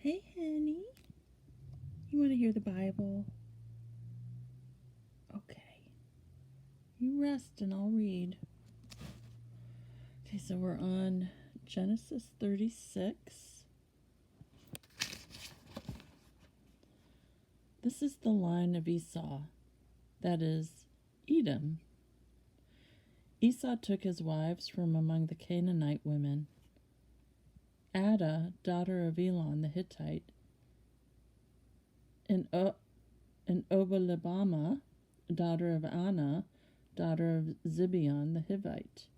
Hey, Henny. You want to hear the Bible? Okay. You rest and I'll read. Okay, so we're on Genesis 36. This is the line of Esau, that is, Edom. Esau took his wives from among the Canaanite women. Adah, daughter of Elon the Hittite, and Oholibamah, daughter of Anah, daughter of Zibeon the Hivite,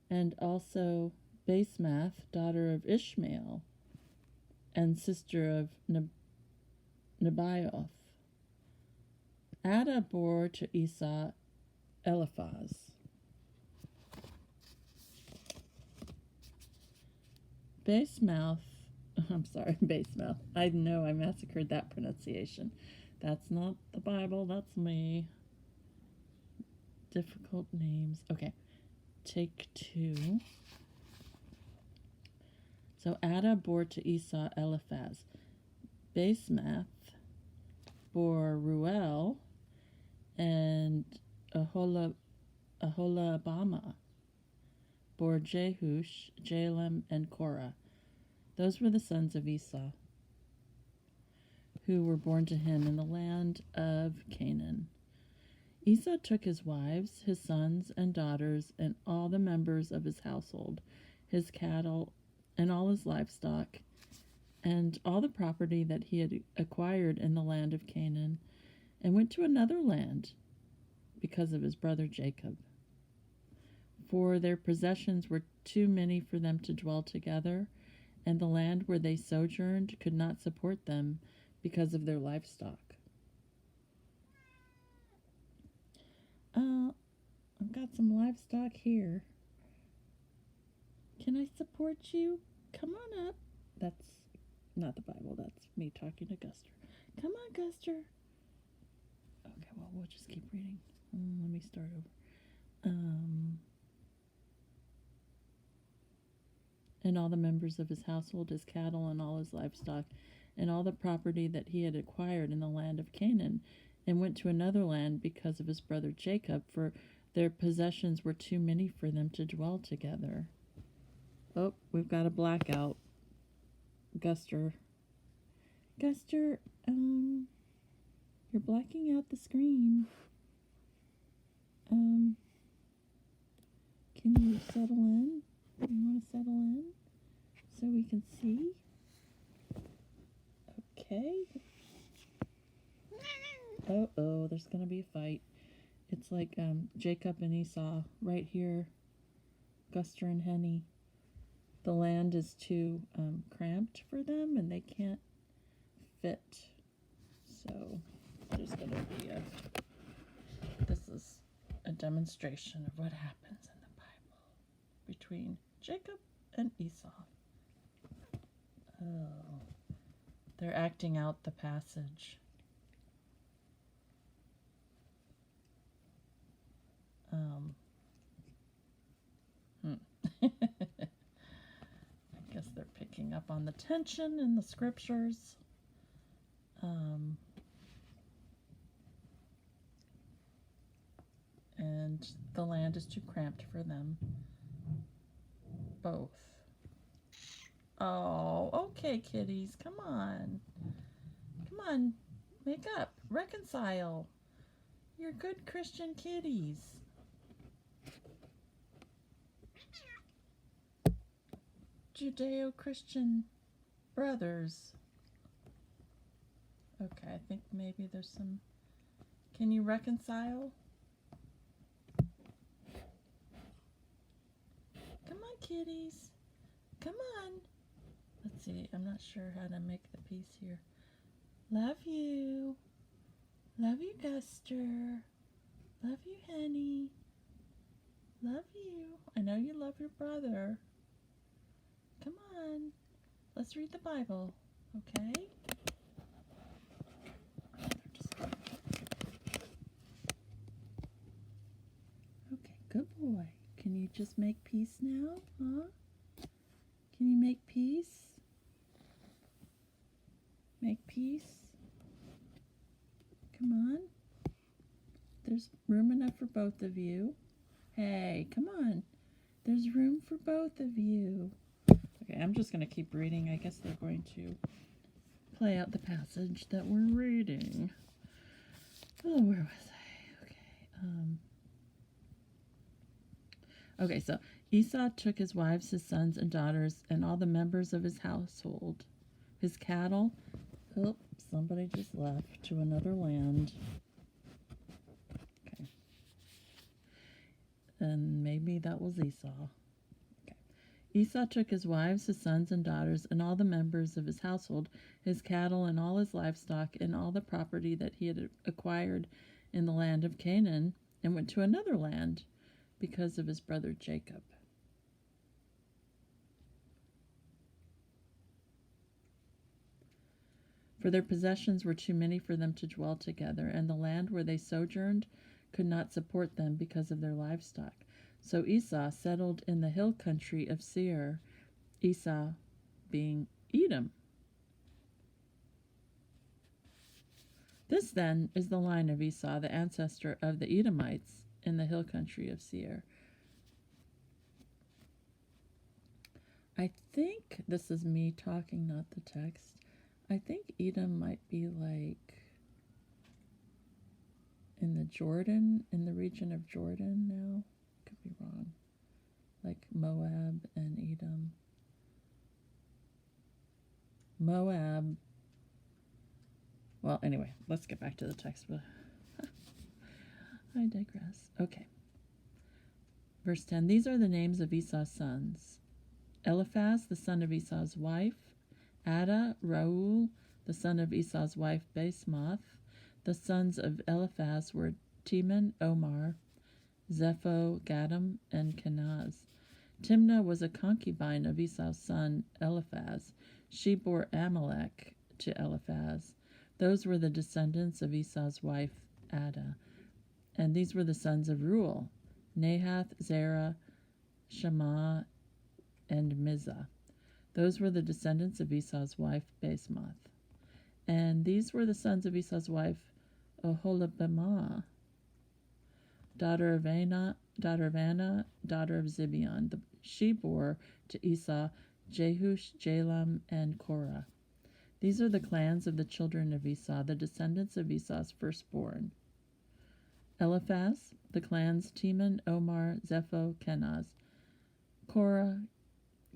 and also Basemath, daughter of Ishmael, and sister of Nebaioth. Adah bore to Esau Eliphaz. Basemath, I know I massacred that pronunciation. That's not the Bible, that's me. Difficult names. Okay, take 2. So Adah bore to Esau Eliphaz. Basemath bore Ruel and Oholibamah bore Jehush, Jalem, and Korah. Those were the sons of Esau, who were born to him in the land of Canaan. Esau took his wives, his sons and daughters, and all the members of his household, his cattle, and all his livestock, and all the property that he had acquired in the land of Canaan, and went to another land because of his brother Jacob. For their possessions were too many for them to dwell together, and the land where they sojourned could not support them because of their livestock. I've got some livestock here. Can I support you? Come on up. That's not the Bible, that's me talking to Guster. Come on, Guster. Okay, well, we'll just keep reading. Let me start over. And all the members of his household, his cattle, and all his livestock, and all the property that he had acquired in the land of Canaan, and went to another land because of his brother Jacob, for their possessions were too many for them to dwell together. Oh, we've got a blackout. Guster, you're blacking out the screen. Can you settle in? You want to settle in so we can see? Okay. Oh, there's gonna be a fight. It's like Jacob and Esau right here. Guster and Henny. The land is too cramped for them, and they can't fit. So there's gonna be this is a demonstration of what happens in the Bible between Jacob and Esau. Oh, they're acting out the passage. I guess they're picking up on the tension in the scriptures. And the land is too cramped for them both. Oh, okay, kitties, come on. Come on, make up, reconcile. You're good Christian kitties. Judeo-Christian brothers. Okay, I think maybe there's some... Can you reconcile? Come on, kitties. Come on. Let's see, I'm not sure how to make the piece here. Love you. Love you, Guster. Love you, Henny. Love you. I know you love your brother. Come on. Let's read the Bible, okay? Okay, good boy. Can you just make peace now, huh? Can you make peace? Make peace. Come on. There's room enough for both of you. Hey, come on. There's room for both of you. Okay, I'm just going to keep reading. I guess they're going to play out the passage that we're reading. Oh, where was I? Okay, so Esau took his wives, his sons and daughters, and all the members of his household, his cattle. Oh, somebody just left to another land. Okay. And maybe that was Esau. Okay. Esau took his wives, his sons and daughters, and all the members of his household, his cattle and all his livestock, and all the property that he had acquired in the land of Canaan, and went to another land because of his brother Jacob. For their possessions were too many for them to dwell together, and the land where they sojourned could not support them because of their livestock. So Esau settled in the hill country of Seir, Esau being Edom. This then is the line of Esau, the ancestor of the Edomites in the hill country of Seir. I think this is me talking, not the text. I think Edom might be like in the region of Jordan now. Could be wrong. Like Moab and Edom. Moab. Well, anyway, let's get back to the text. I digress. Okay. Verse 10. These are the names of Esau's sons. Eliphaz, the son of Esau's wife. Ada, Reuel, the son of Esau's wife, Basemath. The sons of Eliphaz were Teman, Omar, Zepho, Gatam, and Kenaz. Timnah was a concubine of Esau's son Eliphaz. She bore Amalek to Eliphaz. Those were the descendants of Esau's wife Ada. And these were the sons of Reuel, Nahath, Zerah, Shammah, and Mizah. Those were the descendants of Esau's wife Basemath. And these were the sons of Esau's wife Oholibamah, daughter of Anna, daughter of Zibeon. She bore to Esau Jehush, Jalam, and Korah. These are the clans of the children of Esau, the descendants of Esau's firstborn. Eliphaz, the clans Teman, Omar, Zepho, Kenaz. Korah,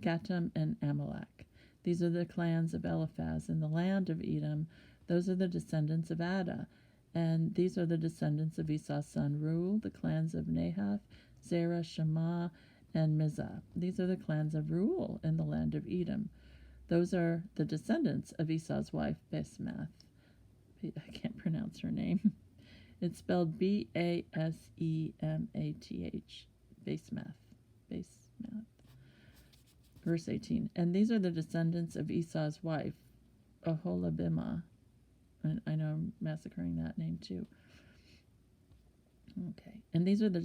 Gatam, and Amalek. These are the clans of Eliphaz in the land of Edom. Those are the descendants of Ada. And these are the descendants of Esau's son Reuel, the clans of Nahath, Zerah, Shammah, and Mizah. These are the clans of Reuel in the land of Edom. Those are the descendants of Esau's wife Basemath. I can't pronounce her name. It's spelled Basemath. Basemath. Verse 18. And these are the descendants of Esau's wife, Oholibamah. And I know I'm massacring that name too. Okay. And these are the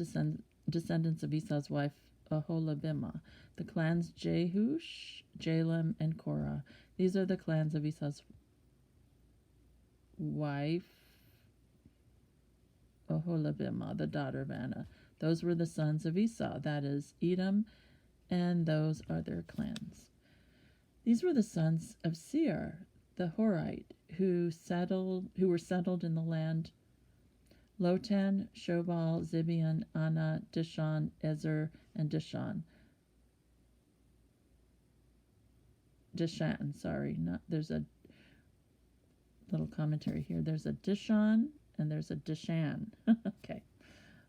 descendants of Esau's wife, Oholibamah. The clans Jehush, Jalam, and Korah. These are the clans of Esau's wife, Oholibamah, the daughter of Anna. Those were the sons of Esau, that is, Edom, and those are their clans. These were the sons of Seir, the Horite, who were settled in the land: Lotan, Shobal, Zibeon, Anna, Dishon, Ezer, and Dishan. There's a little commentary here. There's a Dishon and there's a Dishan. Okay,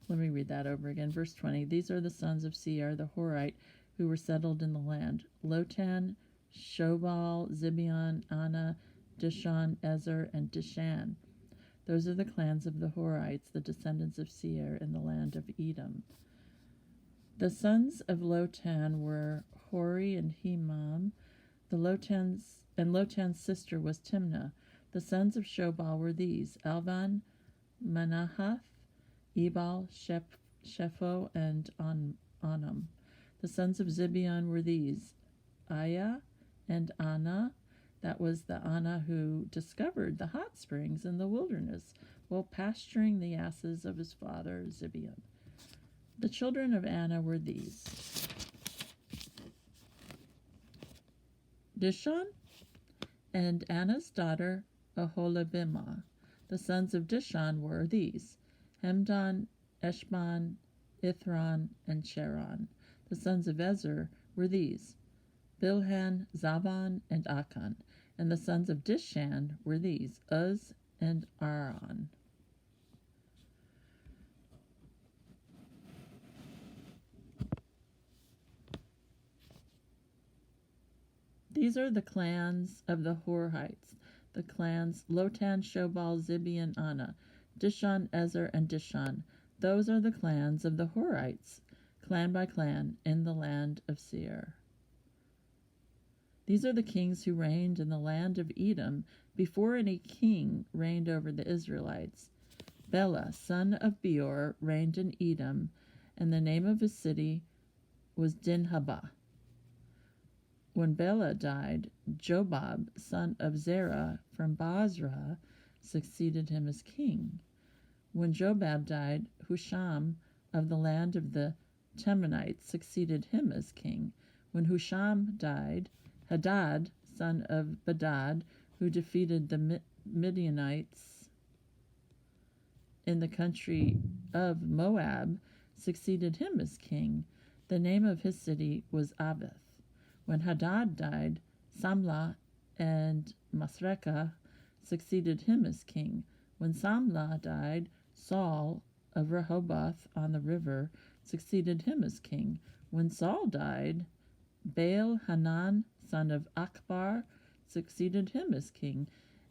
let me read that over again. Verse 20. These are the sons of Seir, the Horite, who were settled in the land: Lotan, Shobal, Zibeon, Anna, Dishon, Ezer, and Dishan. Those are the clans of the Horites, the descendants of Seir in the land of Edom. The sons of Lotan were Hori and Hemam. Lotan's sister was Timnah. The sons of Shobal were these: Alvan, Manahath, Ebal, Shepho, and Anam. The sons of Zibeon were these: Aya and Anna. That was the Anna who discovered the hot springs in the wilderness while pasturing the asses of his father Zibeon. The children of Anna were these: Dishon and Anna's daughter Aholibamah. The sons of Dishon were these: Hemdan, Eshban, Ithran, and Cheran. The sons of Ezer were these: Bilhan, Zavan, and Akan. And the sons of Dishan were these: Uz and Aran. These are the clans of the Horites, the clans Lotan, Shobal, Zibeon, Anna, Dishon, Ezer, and Dishan. Those are the clans of the Horites, clan by clan, in the land of Seir. These are the kings who reigned in the land of Edom before any king reigned over the Israelites. Bela, son of Beor, reigned in Edom, and the name of his city was Dinhabah. When Bela died, Jobab, son of Zerah from Basra, succeeded him as king. When Jobab died, Husham of the land of the Temanites succeeded him as king. When Husham died, Hadad, son of Bedad, who defeated the Midianites in the country of Moab, succeeded him as king. The name of his city was Avith. When Hadad died, Samlah and Masrekah succeeded him as king. When Samlah died, Saul of Rehoboth on the river succeeded him as king. When Saul died, Baal Hanan, son of Akbar, succeeded him as king.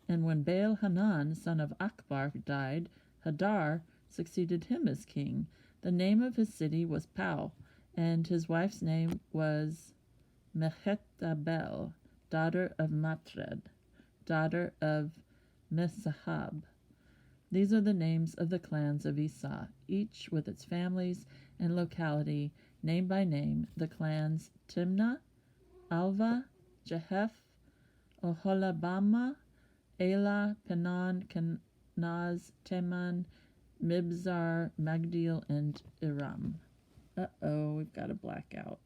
And when Baal Hanan, son of Akbar, died, Hadar succeeded him as king. The name of his city was Pau, and his wife's name was Mehetabel, daughter of Matred, daughter of Mesahab. These are the names of the clans of Esau, each with its families and locality, name by name, the clans Timnah, Alva, Jeheth, Oholabama, Elah, Penan, Kenaz, Teman, Mibzar, Magdiel, and Iram. We've got a blackout.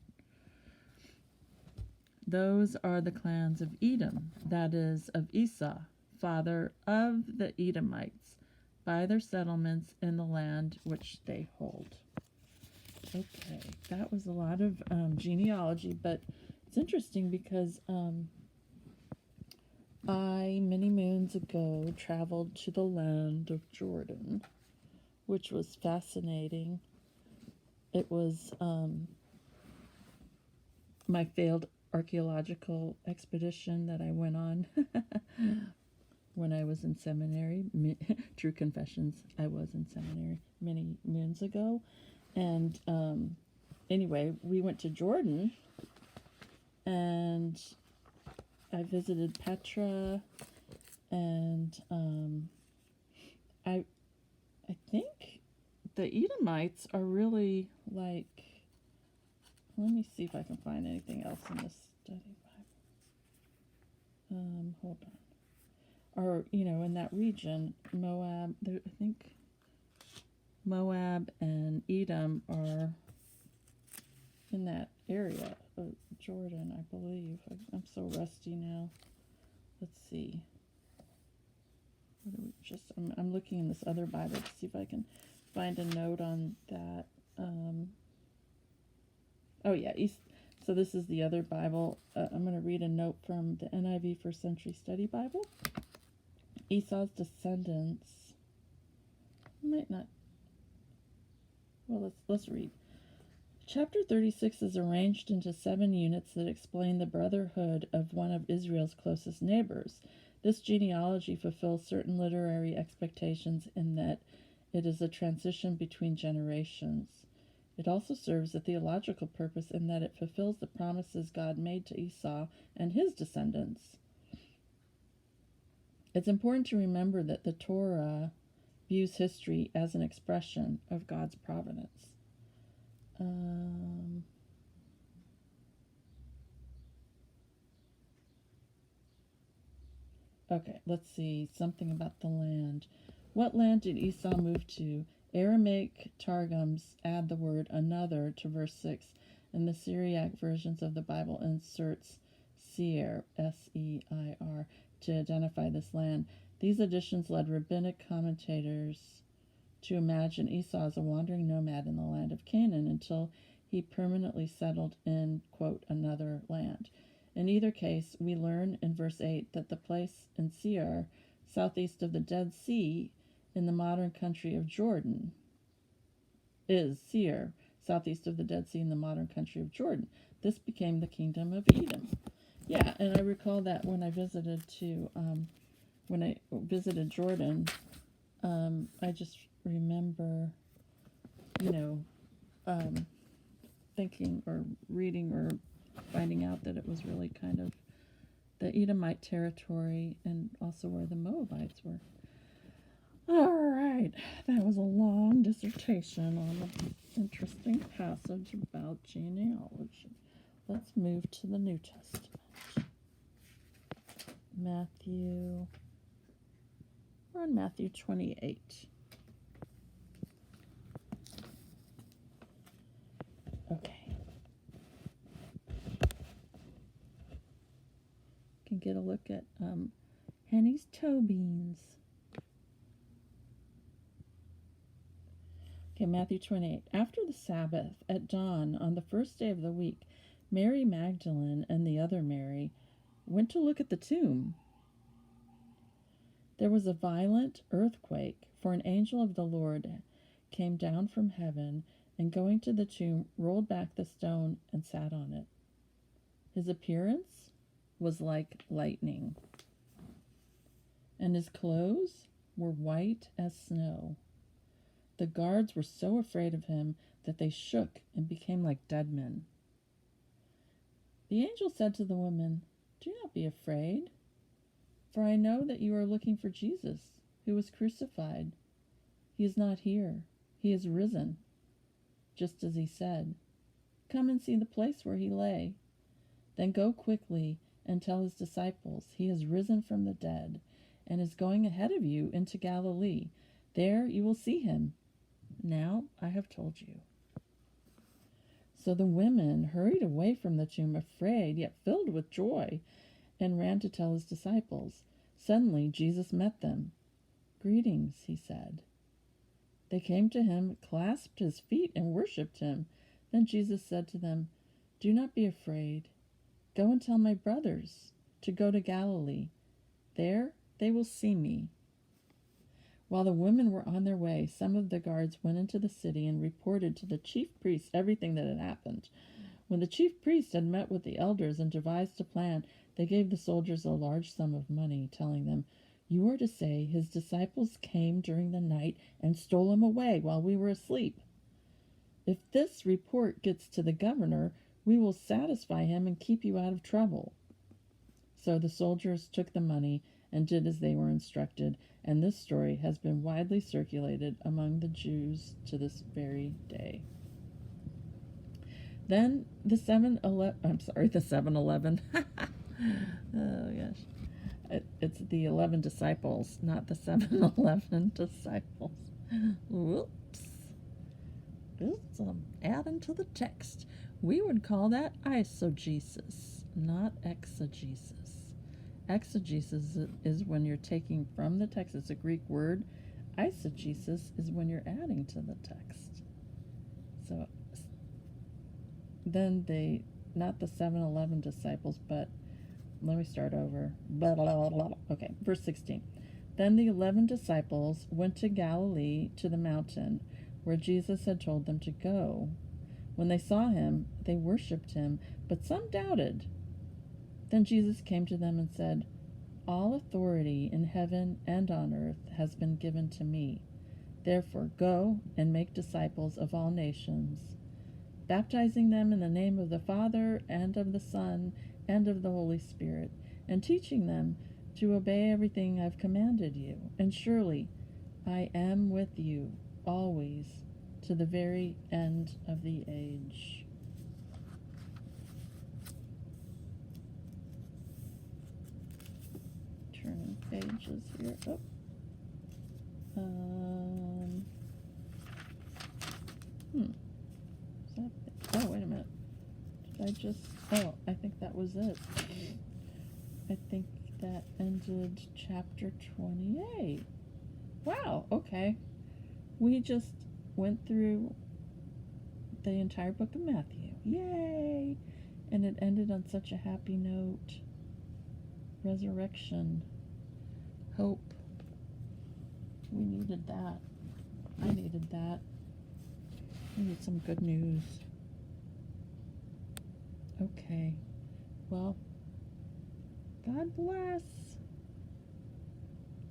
Those are the clans of Edom, that is, of Esau, father of the Edomites, by their settlements in the land which they hold. Okay, that was a lot of genealogy, but it's interesting because I, many moons ago, traveled to the land of Jordan, which was fascinating. It was my failed archaeological expedition that I went on when I was in seminary. True confessions, I was in seminary many moons ago. And anyway, we went to Jordan, and I visited Petra, and I think the Edomites are really like, let me see if I can find anything else in this study Bible. Hold on. Or, in that region, Moab, I think Moab and Edom are in that area of Jordan, I believe. I'm so rusty now. Let's see. I'm looking in this other Bible to see if I can find a note on that. Oh yeah, so this is the other Bible. I'm going to read a note from the NIV First Century Study Bible. Esau's descendants might not. Well, let's read. Chapter 36 is arranged into 7 units that explain the brotherhood of one of Israel's closest neighbors. This genealogy fulfills certain literary expectations in that it is a transition between generations. It also serves a theological purpose in that it fulfills the promises God made to Esau and his descendants. It's important to remember that the Torah views history as an expression of God's providence. Okay, let's see. Something about the land. What land did Esau move to? Aramaic Targums add the word another to verse 6, and the Syriac versions of the Bible inserts Seir, S-E-I-R, to identify this land. These additions led rabbinic commentators to imagine Esau as a wandering nomad in the land of Canaan until he permanently settled in, quote, another land. In either case, we learn in verse 8 that the place in Seir, southeast of the Dead Sea, in the modern country of Jordan, is Seir, southeast of the Dead Sea in the modern country of Jordan. This became the kingdom of Edom. Yeah, and I recall that when I visited Jordan, I just remember, thinking or reading or finding out that it was really kind of the Edomite territory and also where the Moabites were. All right, that was a long dissertation on an interesting passage about genealogy. Let's move to the New Testament. We're on Matthew 28. Okay. Can get a look at Henny's toe beans. Okay, Matthew 28. After the Sabbath, at dawn, on the first day of the week, Mary Magdalene and the other Mary went to look at the tomb. There was a violent earthquake, for an angel of the Lord came down from heaven, and going to the tomb, rolled back the stone and sat on it. His appearance was like lightning, and his clothes were white as snow. The guards were so afraid of him that they shook and became like dead men. The angel said to the woman, "Do not be afraid, for I know that you are looking for Jesus, who was crucified. He is not here. He is risen, just as he said. Come and see the place where he lay. Then go quickly and tell his disciples he has risen from the dead and is going ahead of you into Galilee. There you will see him. Now I have told you." So the women hurried away from the tomb, afraid yet filled with joy, and ran to tell his disciples. Suddenly Jesus met them. "Greetings," he said. They came to him, clasped his feet, and worshipped him. Then Jesus said to them, "Do not be afraid. Go and tell my brothers to go to Galilee. There they will see me." While the women were on their way, some of the guards went into the city and reported to the chief priests everything that had happened. When the chief priests had met with the elders and devised a plan, they gave the soldiers a large sum of money, telling them, "You are to say his disciples came during the night and stole him away while we were asleep. If this report gets to the governor, we will satisfy him and keep you out of trouble." So the soldiers took the money and did as they were instructed, and this story has been widely circulated among the Jews to this very day. Then the 7-Eleven. Oh gosh. It's the 11 disciples, not the 7-Eleven disciples. Whoops. It's adding to the text. We would call that eisegesis, not exegesis. Exegesis is when you're taking from the text. It's a Greek word. Eisegesis is when you're adding to the text. So then not the 7-Eleven disciples, but let me start over. Okay, verse 16. Then the 11 disciples went to Galilee, to the mountain where Jesus had told them to go. When they saw him, they worshipped him, but some doubted. Then Jesus came to them and said, "All authority in heaven and on earth has been given to me. Therefore go and make disciples of all nations, baptizing them in the name of the Father and of the Son and of the Holy Spirit, and teaching them to obey everything I've commanded you. And surely I am with you always to the very end of the age." Turning pages here. Oh. Is that it? Oh, wait a minute. Did I just... Oh, I think that was it. I think that ended chapter 28. Wow, okay. We just went through the entire book of Matthew. Yay! And it ended on such a happy note. Resurrection. Hope. We needed that. I needed that. We need some good news. Okay. Well, God bless.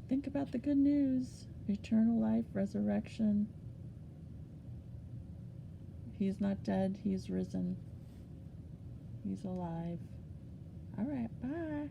Think about the good news. Eternal life, resurrection. He's not dead. He's risen. He's alive. All right. Bye.